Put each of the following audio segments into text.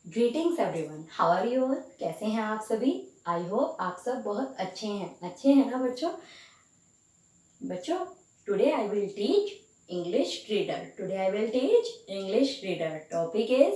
Greetings everyone, how are you all? कैसे हैं आप सभी? आई होप आप सब बहुत अच्छे हैं ना बच्चों? बच्चों, today I will teach English reader. Topic is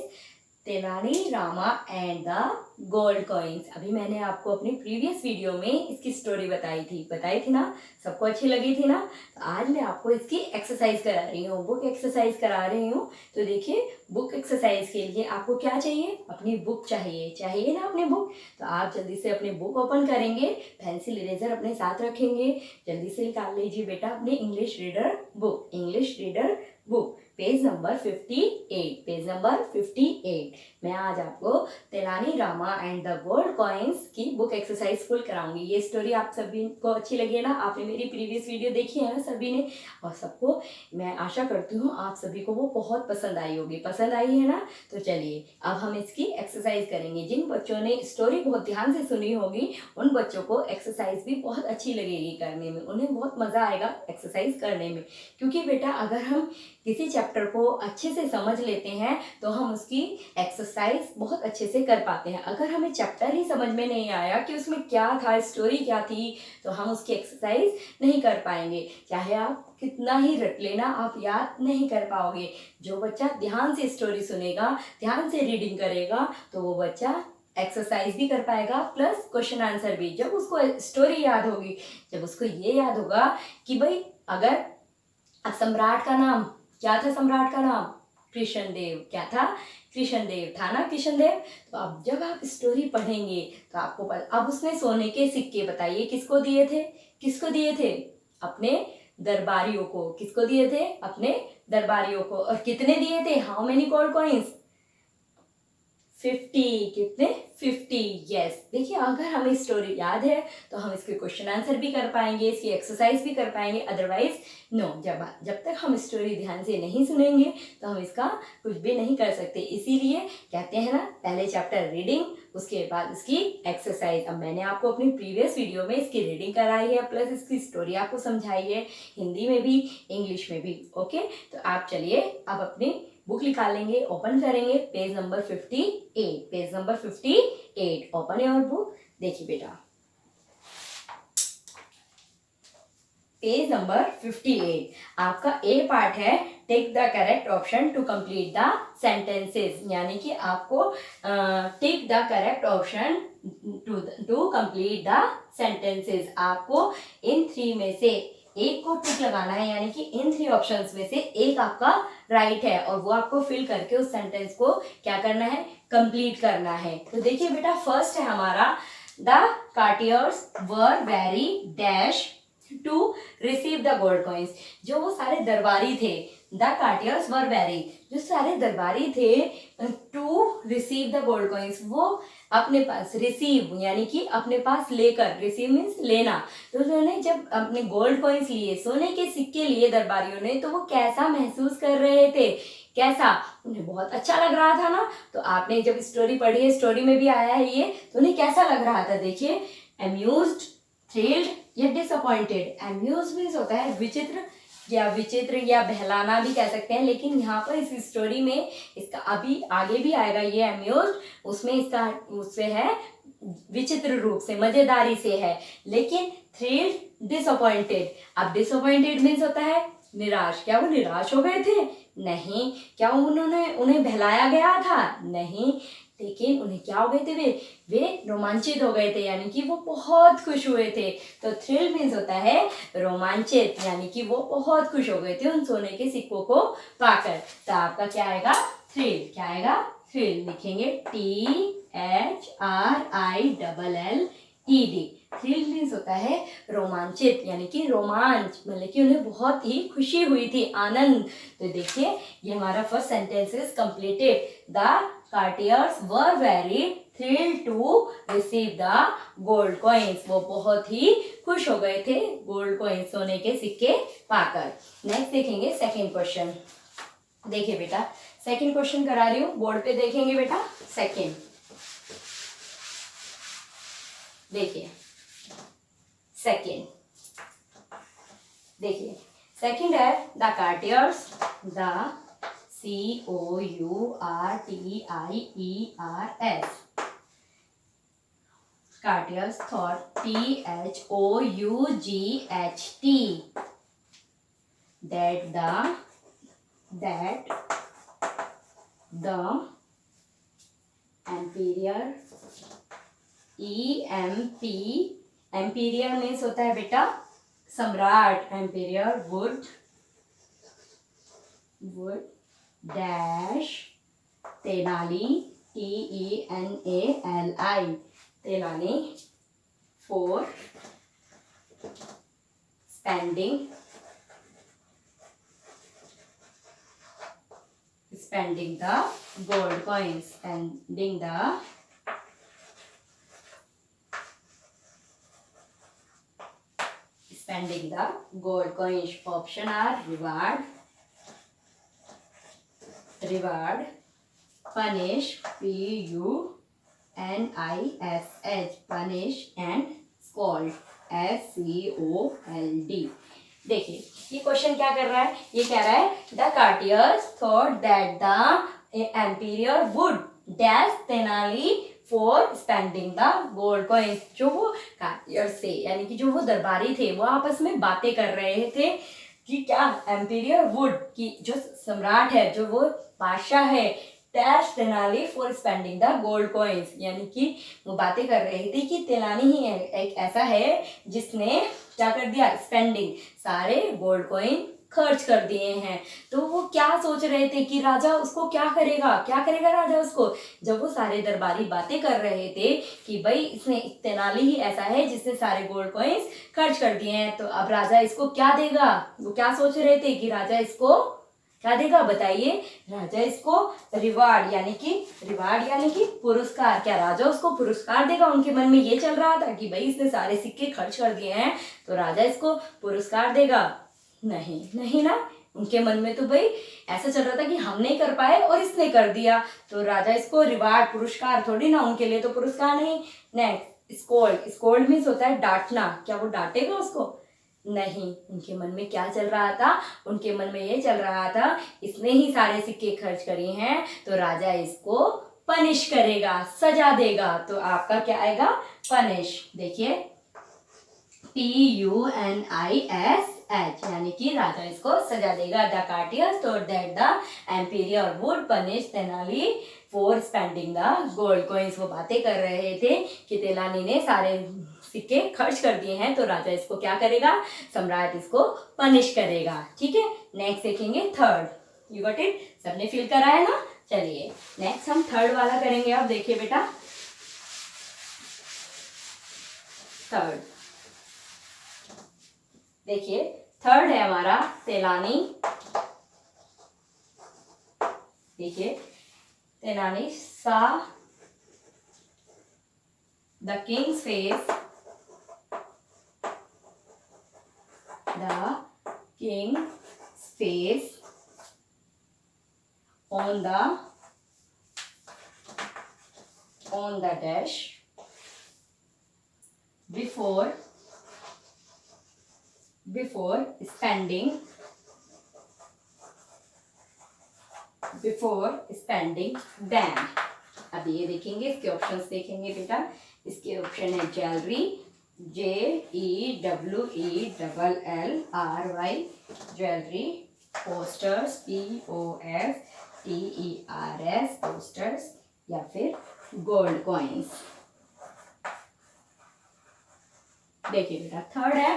Tenali Rama and the gold coins. अभी मैंने आपको अपनी प्रीवियस वीडियो में इसकी स्टोरी बताई थी ना? सबको अच्छी लगी थी ना? तो आज मैं आपको इसकी एक्सरसाइज करा रही हूँ, बुक एक्सरसाइज करा रही हूँ। तो देखिए, बुक एक्सरसाइज के लिए आपको क्या चाहिए? अपनी बुक चाहिए ना अपनी बुक। तो आप जल्दी से अपनी बुक ओपन करेंगे, पेंसिल इरेजर अपने साथ रखेंगे, जल्दी से निकाल लीजिए बेटा अपनी English reader book page number 58। मैं आज आपको तेलानी Rama and the gold coins की बुक एक्सरसाइज फुल कराऊंगी। ये स्टोरी आप सभी को अच्छी लगी है ना? आपने मेरी प्रीवियस वीडियो देखी है ना सभी ने? और सबको मैं आशा करती हूँ आप सभी को वो बहुत पसंद आई होगी। पसंद आई है ना? तो चलिए अब हम इसकी एक्सरसाइज करेंगे। जिन बच्चों ने स्टोरी बहुत ध्यान से सुनी होगी उन बच्चों को एक्सरसाइज भी बहुत अच्छी लगेगी करने में, उन्हें बहुत मजा आएगा एक्सरसाइज करने में। क्योंकि बेटा अगर हम किसी चैप्टर को अच्छे से समझ लेते हैं तो हम उसकी एक्सरसाइज बहुत अच्छे से कर पाते हैं। अगर हमें चैप्टर ही समझ में नहीं आया कि उसमें क्या था, स्टोरी क्या थी, तो हम उसकी एक्सरसाइज नहीं कर पाएंगे। चाहे आप कितना ही रट लेना, आप याद नहीं कर पाओगे। जो बच्चा ध्यान से स्टोरी सुनेगा, ध्यान से रीडिंग करेगा, तो वो बच्चा एक्सरसाइज भी कर पाएगा प्लस क्वेश्चन आंसर भी। जब उसको स्टोरी याद होगी, जब उसको ये याद होगा कि भाई अगर सम्राट का नाम क्या था, सम्राट का नाम कृष्णदेव। क्या था? कृष्णदेव था ना, कृष्णदेव। तो अब जब आप स्टोरी पढ़ेंगे तो आपको अब उसने सोने के सिक्के बताइए किसको दिए थे? अपने दरबारियों को। किसको दिए थे? अपने दरबारियों को। और कितने दिए थे? How many gold coins? 50। कितने? 50। यस। देखिए अगर हमें स्टोरी याद है तो हम इसके क्वेश्चन आंसर भी कर पाएंगे, इसकी एक्सरसाइज भी कर पाएंगे। अदरवाइज नो, जब तक हम स्टोरी ध्यान से नहीं सुनेंगे तो हम इसका कुछ भी नहीं कर सकते। इसीलिए कहते हैं ना, पहले चैप्टर रीडिंग, उसके बाद इसकी एक्सरसाइज। अब मैंने आपको अपनी प्रीवियस वीडियो में इसकी रीडिंग कराई है प्लस इसकी स्टोरी आपको समझाई है, हिंदी में भी इंग्लिश में भी। ओके, तो आप चलिए अब अपनी बुक निकालेंगे, ओपन करेंगे page number 58। Open your book. देखिए बेटा, पेज नंबर 58 आपका ए पार्ट है, take the correct option to complete the sentences. यानी कि आपको take the correct option to complete the sentences. आपको इन 3 में से एक को टिक लगाना है, यानी कि इन 3 ऑप्शंस में से एक आपका राइट है और वो आपको फिल करके उस सेंटेंस को क्या करना है? कंप्लीट करना है। तो देखिए बेटा, फर्स्ट है हमारा, the courtiers were very dash to receive the gold coins. जो वो सारे दरबारी थे, द कार्टियर्स वर वेरी, जो सारे दरबारी थे, to receive the gold coins, वो अपने पास, रिसीव यानी कि अपने पास लेकर, रिसीव मीन्स लेना। तो उन्होंने जब अपने गोल्ड कॉइन्स लिए, सोने के सिक्के लिए दरबारियों ने, तो वो कैसा महसूस कर रहे थे? कैसा? उन्हें बहुत अच्छा लग रहा था ना? तो आपने जब स्टोरी पढ़ी है, स्टोरी में भी आया है ये, तो उन्हें कैसा लग रहा था? देखिए, अम्यूज्ड, थ्रिल्ड या डिसअपॉइंटेड। अम्यूज मीन्स होता है विचित्र या बहलाना भी कह सकते हैं, लेकिन यहाँ पर इस स्टोरी में इसका अभी आगे भी आएगा ये अम्यूज, उसमें इसका उससे है विचित्र रूप से, मजेदारी से है। लेकिन थ्रिल्ड, डिसअपॉइंटेड। अब डिसअपॉइंटेड मीन्स होता है निराश। क्या वो निराश हो गए थे? नहीं। क्या उन्हें बहलाया गया था? नहीं। लेकिन उन्हें क्या हो गए थे? वे रोमांचित हो गए थे, यानी कि वो बहुत खुश हुए थे। तो थ्रिल मीन्स होता है रोमांचित, यानी कि वो बहुत खुश हो गए थे उन सोने के सिक्कों को पाकर। तो आपका क्या आएगा? थ्रिल। क्या आएगा? थ्रिल। लिखेंगे THRILLED। थ्रिल मीन्स होता है रोमांचित, यानी कि रोमांच, मतलब कि उन्हें बहुत ही खुशी हुई थी, आनंद। तो देखिए, ये हमारा first sentence is completed. The courtiers were very thrilled to receive the gold coins। वो बहुत ही खुश हो गए थे गोल्ड कॉइन्स, सोने के सिक्के पाकर। नेक्स्ट देखेंगे सेकंड क्वेश्चन। देखिए बेटा, सेकंड क्वेश्चन करा रही हूँ, बोर्ड पे देखेंगे बेटा। सेकंड देखिए, सेकंड है, the courtiers Courtiers. Courtiers thought, THOUGHT, that the emperor, emperor means होता है बेटा सम्राट, emperor would dash Tenali, TENALI, Tenali for spending the gold coins, spending the gold coins. Option are reward, punish, PUNISH, punish, and scold, SCOLD. देखिए ये question क्या कर रहा है, ये कह रहा है the courtiers thought that the emperor would dash Tenali for spending the gold coins. जो वो कार्टियर्स थे यानी कि जो वो दरबारी थे वो आपस में बातें कर रहे थे कि क्या एम्पीरियर वुड की जो सम्राट है, जो वो बादशाह है, dash Tenali for spending the gold coins, यानी कि वो बातें कर रहे थे कि तेनाली ही एक ऐसा है जिसने क्या कर दिया, स्पेंडिंग, सारे गोल्ड कॉइन खर्च कर दिए हैं. तो वो क्या सोच रहे थे कि राजा उसको क्या करेगा राजा उसको, जब वो सारे दरबारी बातें कर रहे थे कि भाई इसने तेनाली ही ऐसा है जिसने सारे गोल्ड कॉइन्स खर्च कर दिए हैं, तो अब राजा इसको क्या देगा. वो क्या सोच रहे थे कि राजा इसको क्या देगा, बताइए. राजा इसको रिवार्ड यानी कि पुरस्कार, क्या राजा उसको पुरस्कार देगा. उनके मन में ये चल रहा था कि भाई इसने सारे सिक्के खर्च कर दिए हैं तो राजा इसको पुरस्कार देगा. नहीं ना, उनके मन में तो भाई ऐसा चल रहा था कि हम नहीं कर पाए और इसने कर दिया, तो राजा इसको रिवार्ड, पुरस्कार थोड़ी ना, उनके लिए तो पुरस्कार नहीं. नेक्स्ट स्कोल्ड मीन्स होता है डांटना. क्या वो डांटेगा उसको, नहीं. उनके मन में क्या चल रहा था, उनके मन में ये चल रहा था इसने ही सारे सिक्के खर्च करे हैं तो राजा इसको पनिश करेगा, सजा देगा. तो आपका क्या आएगा, पनिश. देखिए PUNISH, यानी कि राजा इसको सजा देगा. The courtiers thought that the emperor would punish Tenali for spending the gold coins. वो बातें कर रहे थे कि तेनाली ने सारे सिक्के खर्च कर दिए हैं तो राजा इसको क्या करेगा, सम्राट इसको पनिश करेगा. ठीक है, नेक्स्ट देखेंगे थर्ड. यू गॉट इट, सबने फिल करा है ना. चलिए नेक्स्ट हम थर्ड वाला करेंगे. अब देखिए बेटा थर्ड, देखिए थर्ड है हमारा तेलानी. देखिए तेनाली सा the Kings face, on the dash before spending them. अब ये देखेंगे, इसके ऑप्शंस देखेंगे बेटा. इसके ऑप्शन है jewellery, JEWELLRY, jewellery. Posters, POSTERS, posters, या फिर गोल्ड कॉइन्स. देखिए बेटा थर्ड है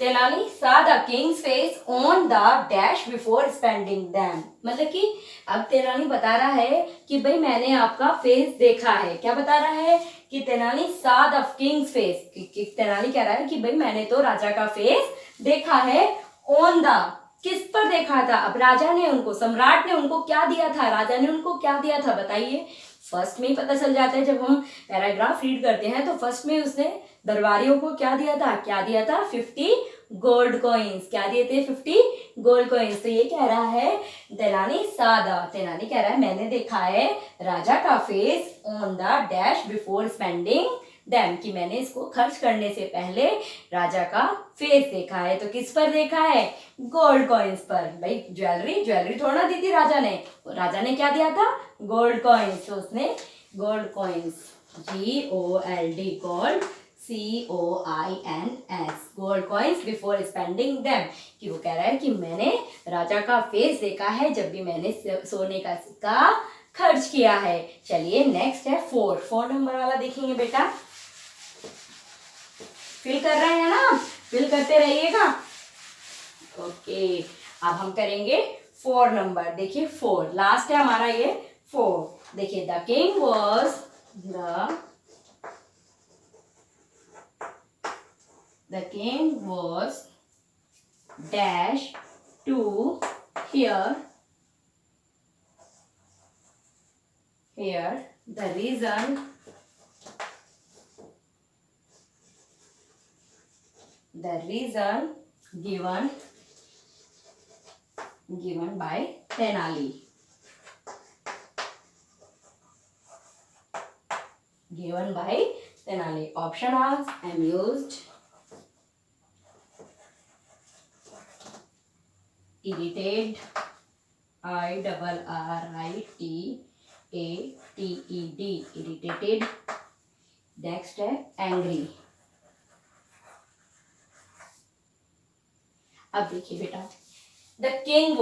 Tenali saw the king's face on the dash before spending them. मतलब कि अब तेनाली बता रहा है कि भाई मैंने आपका फेस देखा है. क्या बता रहा है कि Tenali saw the king's face. Tenali कह रहा है कि भाई मैंने तो राजा का फेस देखा है. on the, किस पर देखा था. अब राजा ने उनको, सम्राट ने उनको क्या दिया था, राजा ने उनको क्या दिया था, बताइए. फर्स्ट में ही पता चल जाता है जब हम पैराग्राफ रीड करते हैं तो फर्स्ट में उसने दरबारियों को क्या दिया था 50 गोल्ड कॉइन्स. क्या दिए थे, 50 गोल्ड कॉइन्स. तो ये कह रहा है तेनाली कह रहा है मैंने देखा है राजा का face on the dash before spending them, कि मैंने इसको खर्च करने से पहले राजा का फेस देखा है। तो किस पर देखा है? गोल्ड कॉइन्स पर। भाई ज्वेलरी थोड़ा ना दी थी राजा ने क्या दिया था? Gold coins. तो उसने gold coins, GOLD, gold, COINS, gold coins before spending them, कि वो कह रहा है कि मैंने राजा का फेस देखा है जब भी मैंने सोने का सिक्का खर्च किया है। चलिए नेक्स्ट है 4 नंबर वाला देखेंगे बेटा। फिल कर रहे हैं ना, फिल करते रहिएगा। ओके, अब हम करेंगे 4 नंबर। देखिए 4 लास्ट है हमारा ये 4। देखिए the king was dash to hear the reason given by Tenali. Option are amused, irritated, IRRITATED, irritated. Next है एंग्री। अब देखिए बेटा, the king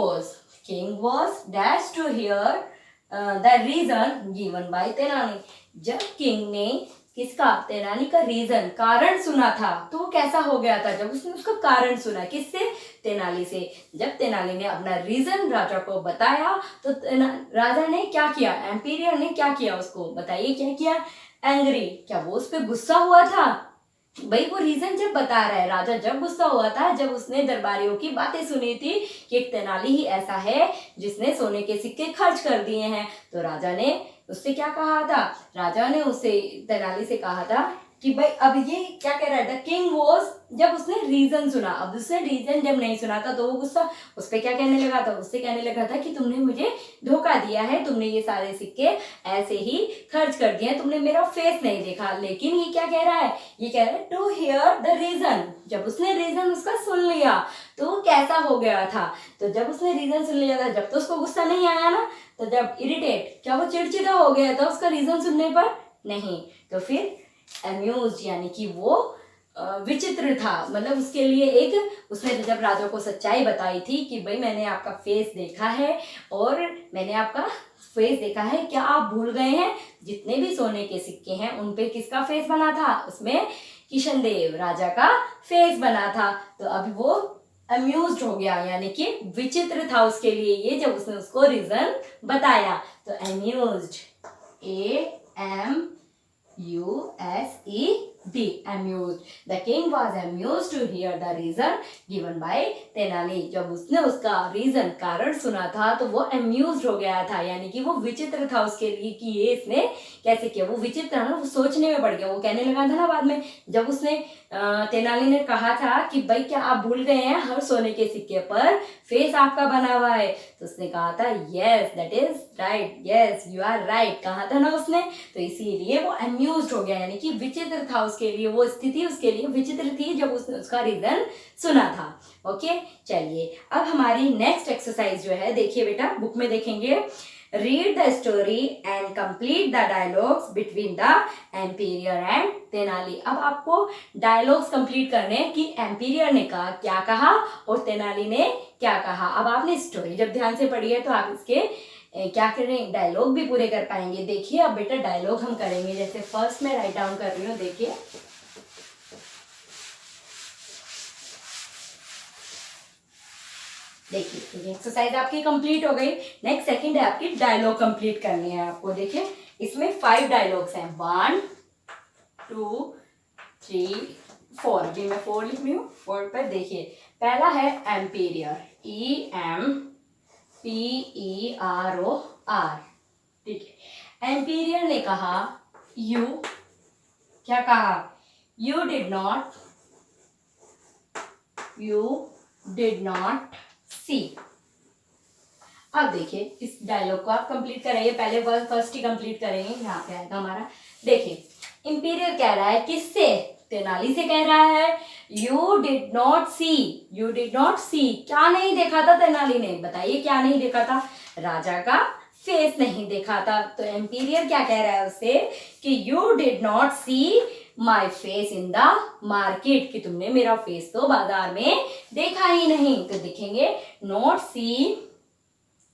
was dash to hear the reason given by Tenali. जब किंग ने किसका? तेनाली का रीजन, कारण सुना था, तो वो कैसा हो गया था? जब उसने उसका कारण सुना, किससे? तेनाली से। जब तेनाली ने अपना रीजन राजा को बताया तो राजा ने क्या किया? एम्पीरियर ने क्या किया? उसको बताइए क्या किया? एंग्री। क्या वो उस पर गुस्सा हुआ था? भाई वो रीजन जब बता रहा है, राजा जब गुस्सा हुआ था जब उसने दरबारियों की बातें सुनी थी कि एक तेनाली ही ऐसा है जिसने सोने के सिक्के खर्च कर दिए हैं। तो राजा ने उससे क्या कहा था? राजा ने उससे तेनाली से कहा था कि भाई अब ये क्या कह रहा है? द किंग वॉज, जब उसने रीजन सुना, अब उसने रीजन जब नहीं सुना था तो वो गुस्सा उस पर क्या कहने लगा था? उससे कहने लगा था कि तुमने मुझे धोखा दिया है, तुमने ये सारे सिक्के ऐसे ही खर्च कर दिए, तुमने मेरा फेस नहीं देखा। लेकिन ये क्या कह रहा है? ये कह रहा है टू हियर द रीजन। जब उसने रीजन उसका सुन लिया तो वो कैसा हो गया था? तो जब उसने रीजन सुन लिया था, जब तो उसको गुस्सा नहीं आया ना, तो जब इरिटेट, क्या वो चिड़चिड़ा हो गया था उसका रीजन सुनने पर? नहीं। तो फिर अम्यूज, यानी कि वो विचित्र था, मतलब उसके लिए एक, उसने जब राजा को सच्चाई बताई थी कि भाई मैंने आपका फेस देखा है और मैंने आपका फेस देखा है, क्या आप भूल गए हैं जितने भी सोने के सिक्के हैं उन पे किसका फेस बना था? उसमें किशनदेव राजा का फेस बना था। तो अब वो अम्यूज्ड हो गया, यानी कि विचित्र था उसके लिए ये, जब उसने उसको रीजन बताया। तो amused, AMUSED, amused. The king was amused to hear the reason given by Tenali. जब उसने उसका रीजन, कारण सुना था तो वो amused हो गया था, यानी कि वो विचित्र था उसके लिए कि ये इसने कैसे किया। वो विचित्र था ना, वो सोचने में पड़ गया। वो कहने लगा था ना बाद में, जब उसने तेनाली ने कहा था कि भाई क्या आप भूल गए हैं हर सोने के सिक्के पर फेस आपका बना हुआ है? तो उसने कहा था yes that is right, yes you are right, कहा था ना उसने। तो इसीलिए वो अम्यूज्ड हो गया, यानी कि विचित्र था उसके लिए, वो स्थिति उसके लिए विचित्र थी जब उसने उसका रीजन सुना था। ओके, चलिए अब हमारी नेक्स्ट एक्सरसाइज जो है, देखिए बेटा बुक में देखेंगे, read the story and complete the dialogues between the emperor and Tenali. अब आपको डायलॉग्स कंप्लीट करने कि एम्पीरियर ने कहा क्या कहा और तेनाली ने क्या कहा। अब आपने स्टोरी जब ध्यान से पढ़ी है तो आप इसके क्या करें, डायलॉग भी पूरे कर पाएंगे। देखिए अब बेटा डायलॉग हम करेंगे, जैसे फर्स्ट में राइट डाउन कर रही हूँ, देखिए देखिए एक्सरसाइज आपकी कंप्लीट हो गई। नेक्स्ट सेकंड है आपकी डायलॉग कंप्लीट करनी है आपको। देखिए इसमें 5 डायलॉग्स हैं, 1 2 3 4, जी मैं 4 लिख रही हूँ। 4 पर देखिए पहला है एम्पीरियर, EMPEROR, ठीक है। एम्पीरियर ने कहा यू, क्या कहा? यू डिड नॉट सी। अब देखिए इस डायलॉग को आप कंप्लीट करेंगे, पहले फर्स्ट ही कंप्लीट करेंगे, यहाँ पे आएगा हमारा। देखिए इंपीरियर कह रहा है किससे? तेनाली से कह रहा है you did not see, you did not see, क्या नहीं देखा था तेनाली ने? बताइए क्या नहीं देखा था? राजा का फेस नहीं देखा था। तो एम्पीरियर क्या कह रहा है उससे कि you did not see my face in the market, कि तुमने मेरा फेस तो बाजार में देखा ही नहीं। तो देखेंगे not see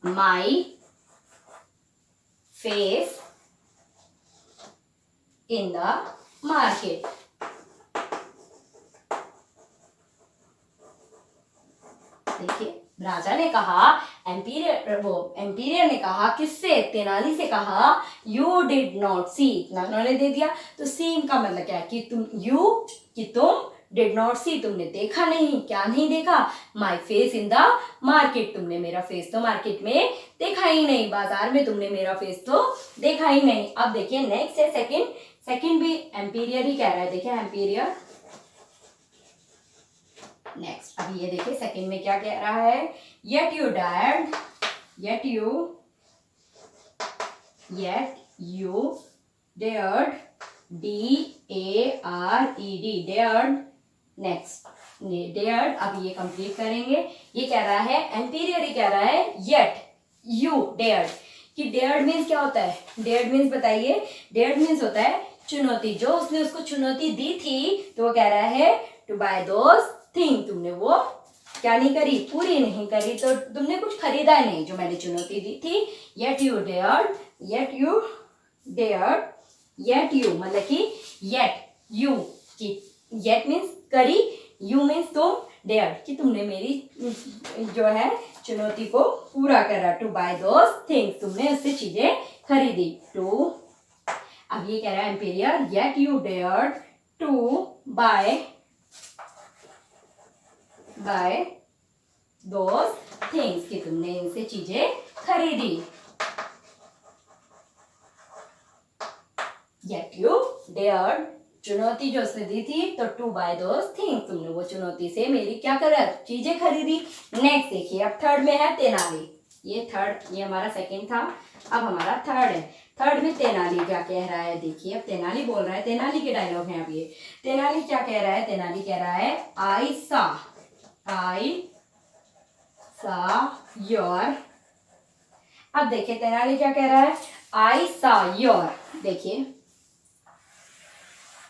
my face in the market. देखिए राजा ने कहा, एम्पीरियर ने कहा किससे? तेनाली से कहा यू डिड नॉट सी, इतना उन्होंने दे दिया। तो सी का मतलब क्या है कि तुम डिड नॉट सी, तुमने देखा नहीं, क्या नहीं देखा? माई फेस इन द मार्केट, तुमने मेरा फेस तो मार्केट में देखा ही नहीं, बाजार में तुमने मेरा फेस तो देखा ही नहीं। अब देखिए नेक्स्ट है सेकंड भी एम्पीरियर ही कह रहा है। देखिए एम्पीरियर नेक्स्ट, अब ये देखिए सेकंड में क्या कह रहा है, yet you dared dared next dared, अब ये कंप्लीट करेंगे। ये कह रहा है एम्पीरियर ही कह रहा है yet you dared, कि dared मीन्स क्या होता है? dared मीन्स बताइए? dared मीन्स होता है चुनौती। जो उसने उसको चुनौती दी थी तो वो कह रहा है टू बाय दोस थिंग, तुमने वो क्या नहीं करी? पूरी नहीं करी, तो तुमने कुछ खरीदा नहीं जो मैंने चुनौती दी थी। yet you dared मतलब कि yet मीन्स करी, you मीन्स तुम, dared कि तुमने मेरी जो है चुनौती को पूरा करा। टू बाय दोस थिंग्स, तुमने उससे चीजें खरीदी। टू, अब ये कह रहा है emperor yet you dared to buy those things, कि तुमने इनसे चीजें खरीदी। yet you dared, चुनौती जो उसने दी थी, तो टू बाय दोस थिंग्स, तुमने वो चुनौती से मेरी क्या करा? चीजें खरीदी। नेक्स्ट देखिए अब थर्ड में है तेनाली। ये हमारा सेकंड था, अब हमारा थर्ड है। थर्ड में तेनाली क्या कह रहा है? देखिए अब तेनाली बोल रहा है, तेनाली के डायलॉग हैं अब ये। तेनाली क्या कह रहा है? तेनाली कह रहा है आई सा योर, अब देखिए तेनाली क्या कह रहा है? आई सा योर। देखिए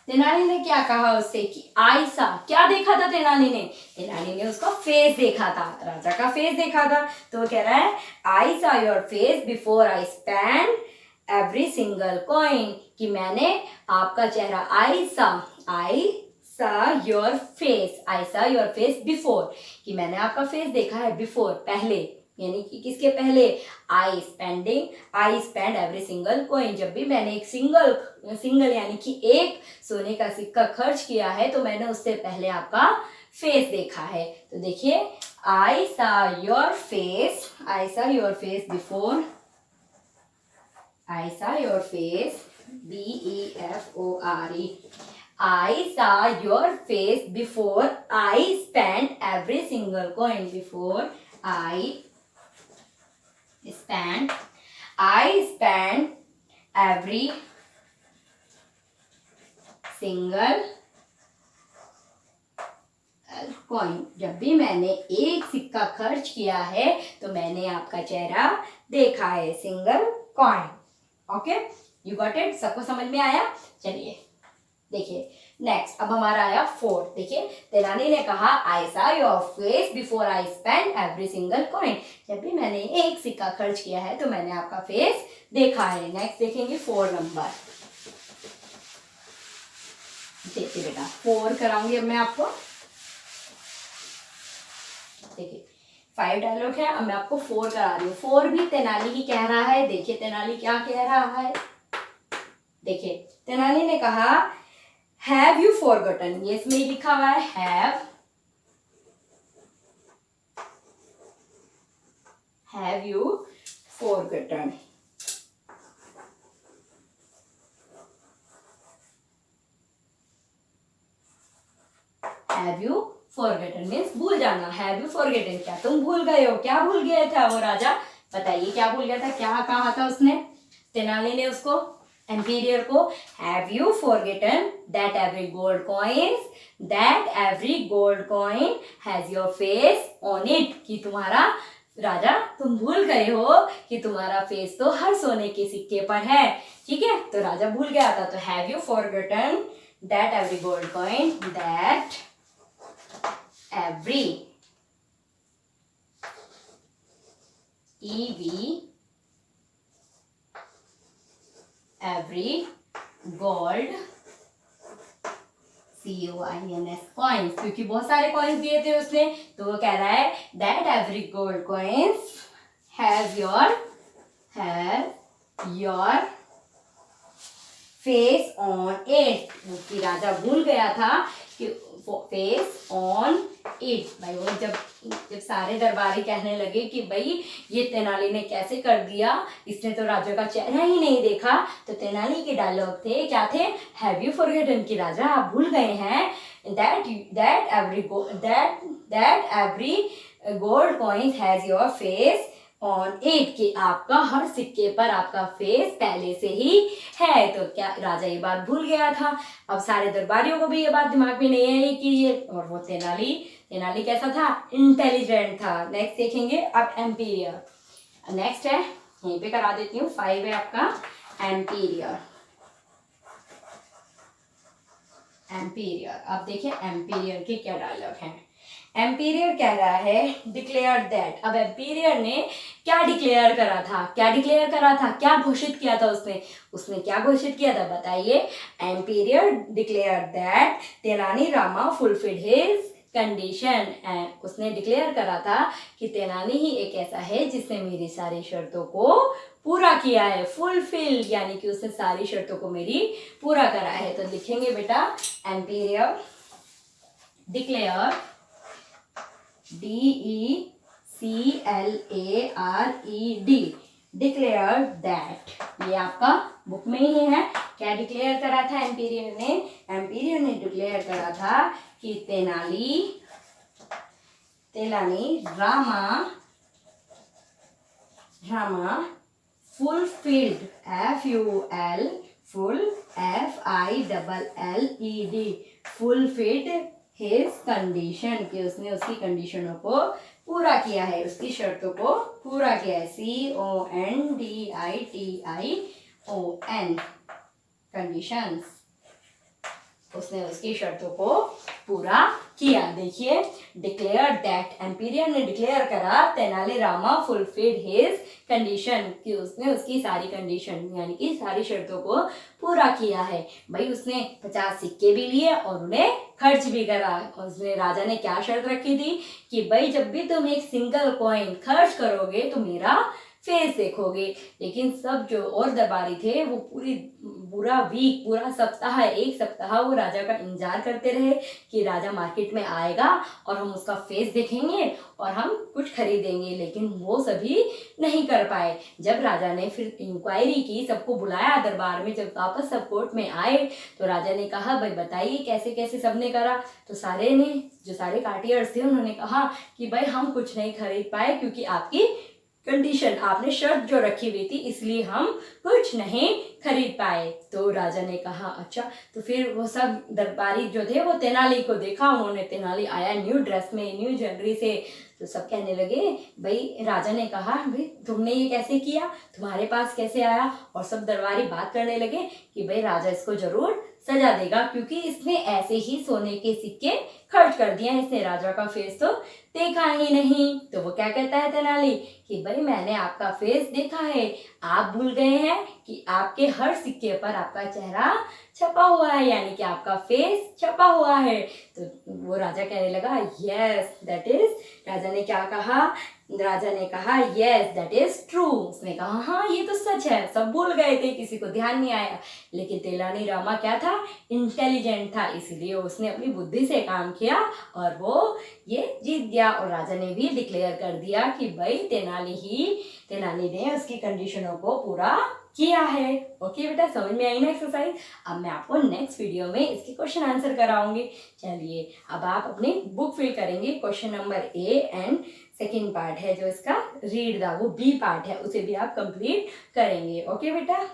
तेनाली ने क्या कहा उससे कि आई सा, क्या देखा था तेनाली ने उसका फेस देखा था, राजा का फेस देखा था। तो वो कह रहा है आई सा your face before I spend every single coin, कि मैंने आपका चेहरा, आई सा योर फेस बिफोर, कि मैंने आपका फेस देखा है बिफोर, पहले, यानी कि किसके पहले? I spend every single coin, जब भी मैंने एक सिंगल यानी कि एक सोने का सिक्का खर्च किया है तो मैंने उससे पहले आपका फेस देखा है। तो देखिए आई सा your face before, I saw your face, BEFORE. I saw your face before I spent every single coin. Before I spent every single coin. जब भी मैंने एक सिक्का खर्च किया है तो मैंने आपका चेहरा देखा है, single coin. Okay, you got it? सबको समझ में आया? चलिए देखिए नेक्स्ट, अब हमारा आया फोर्थ। देखिए तेनाली ने कहा आई सा your face before I spend every single coin, जब भी मैंने एक सिक्का खर्च किया है तो मैंने आपका फेस देखा है। नेक्स्ट देखेंगे 4 नंबर। देखिए बेटा 4 कराऊंगी अब मैं आपको। देखिए 5 डायलॉग है, अब मैं आपको 4 करा रही हूँ। 4 भी तेनाली ही कह रहा है। देखिए तेनाली क्या कह रहा है? देखिए तेनाली ने कहा हैव यू फॉरगॉटन, ये इसमें लिखा हुआ है have you forgotten. Have you forgotten means भूल जाना। हैव यू फॉरगेटन, क्या तुम भूल गए हो? क्या भूल गया था वो राजा? बताइए क्या भूल गया था? क्या कहा था उसने, तेनाली ने उसको? एम्पीरियर को have you forgotten that every gold coin has your face on it, कि तुम्हारा राजा तुम भूल गए हो कि तुम्हारा फेस तो हर सोने के सिक्के पर है। ठीक है, तो राजा भूल गया था, तो have you forgotten that every gold coin, that every every gold COINS coins, क्योंकि बहुत सारे कॉइन्स दिए थे उसने, तो वो कह रहा है that every gold coins has your face on it, कि राजा भूल गया था कि फेस ऑन इट। भाई वो जब सारे दरबारी कहने लगे कि भाई ये तेनाली ने कैसे कर दिया, इसने तो राजा का चेहरा ही नहीं देखा, तो तेनाली के डायलॉग थे, क्या थे, हैव यू फॉरगेटन, कि राजा आप भूल गए हैं that every gold coin has your face on it, कि आपका हर सिक्के पर आपका फेस पहले से ही है। तो क्या राजा ये बात भूल गया था। अब सारे दरबारियों को भी ये बात दिमाग में नहीं आई कि ये, और वो तेनाली कैसा था, इंटेलिजेंट था। नेक्स्ट देखेंगे अब एम्पीरियर। नेक्स्ट है, यहीं पे करा देती हूँ, 5 है आपका एम्पीरियर। अब देखिए एम्पीरियर के क्या डायलॉग हैं। एम्पीरियर कह रहा है डिक्लेयर दैट। अब एम्पीरियर ने क्या डिक्लेयर करा था, क्या घोषित किया था उसने क्या घोषित किया था, बताइए। Emperor declare that Tenali Rama fulfilled his condition, and उसने डिक्लेयर करा था कि तेनाली ही एक ऐसा है जिसने मेरी सारी शर्तों को पूरा किया है। फुलफिल यानी कि उसने सारी शर्तों को मेरी पूरा करा है। तो लिखेंगे बेटा एम्पीरियर डिक्लेयर, DECLARED, डिक्लेयर दैट, ये आपका बुक में ही है। क्या डिक्लेयर करा था एम्पीरियर ने डिक्लेयर करा था कि Tenali Rama fulfilled, FILLED, fulfilled his condition, कि उसने उसकी कंडीशनों को पूरा किया है, उसकी शर्तों को पूरा किया है। CONDITION, कंडीशंस, उसने उसकी शर्तों को पूरा किया। देखिए डिक्लेयर दैट, एम्पीरियर ने डिक्लेयर करा Tenali Rama fulfilled his condition, कि उसने उसकी सारी कंडीशन यानी कि सारी शर्तों को पूरा किया है। भाई उसने 50 सिक्के भी लिए और उन्हें खर्च भी करा। उसने, राजा ने क्या शर्त रखी थी कि भाई जब भी तुम एक सिंगल कॉइन खर्च करोगे तो मेरा फेस देखोगे। लेकिन सब जो और दरबारी थे वो पूरा सप्ताह, एक सप्ताह वो राजा का इंतजार करते रहे कि राजा मार्केट में आएगा और हम उसका फेस देखेंगे और हम कुछ खरीदेंगे, लेकिन वो सभी नहीं कर पाए। जब राजा ने फिर इंक्वायरी की, सबको बुलाया दरबार में, जब वापस सब कोर्ट में आए तो राजा ने कहा भाई बताइए कैसे कैसे सबने करा। तो जो सारे कार्टियर्स थे उन्होंने कहा कि भाई हम कुछ नहीं खरीद पाए क्योंकि आपकी कंडीशन, आपने शर्त जो रखी हुई थी इसलिए हम कुछ नहीं खरीद पाए। तो राजा ने कहा अच्छा। तो फिर वो सब दरबारी जो थे वो तेनाली को देखा, उन्होंने, तेनाली आया न्यू ड्रेस में, न्यू ज्वेलरी से, तो सब कहने लगे भाई, राजा ने कहा भाई तुमने ये कैसे किया, तुम्हारे पास कैसे आया। और सब दरबारी बात करने लगे कि भाई राजा इसको जरूर सजा देगा क्योंकि इसने ऐसे ही सोने के सिक्के खर्च कर दिए, इसने राजा का फेस तो देखा ही नहीं। तो वो क्या कहता है तेनाली कि भाई मैंने आपका फेस देखा है, आप भूल गए हैं कि आपके हर सिक्के पर आपका चेहरा छपा हुआ है, यानी कि आपका फेस छपा हुआ है। तो वो राजा कहने लगा यस दैट इज, राजा ने क्या कहा, राजा ने कहा यस दैट इज ट्रू। उसने कहा हाँ ये तो सच है, सब भूल गए थे, किसी को ध्यान नहीं आया। लेकिन तेनाली रामा क्या था, इंटेलिजेंट था, इसलिए उसने अपनी बुद्धि से काम किया और वो ये जीत गया। और राजा ने भी डिक्लेयर कर दिया कि भाई तेनाली ने उसकी कंडीशनों को पूरा किया है। ओके बेटा, समझ में आई ना एक्सरसाइज। अब मैं आपको नेक्स्ट वीडियो में इसके क्वेश्चन आंसर कराऊंगी। चलिए अब आप अपनी बुक फिल करेंगे। Question number A and second part है जो इसका रीड दा, वो बी पार्ट है, उसे भी आप कंप्लीट करेंगे। ओके बेटा।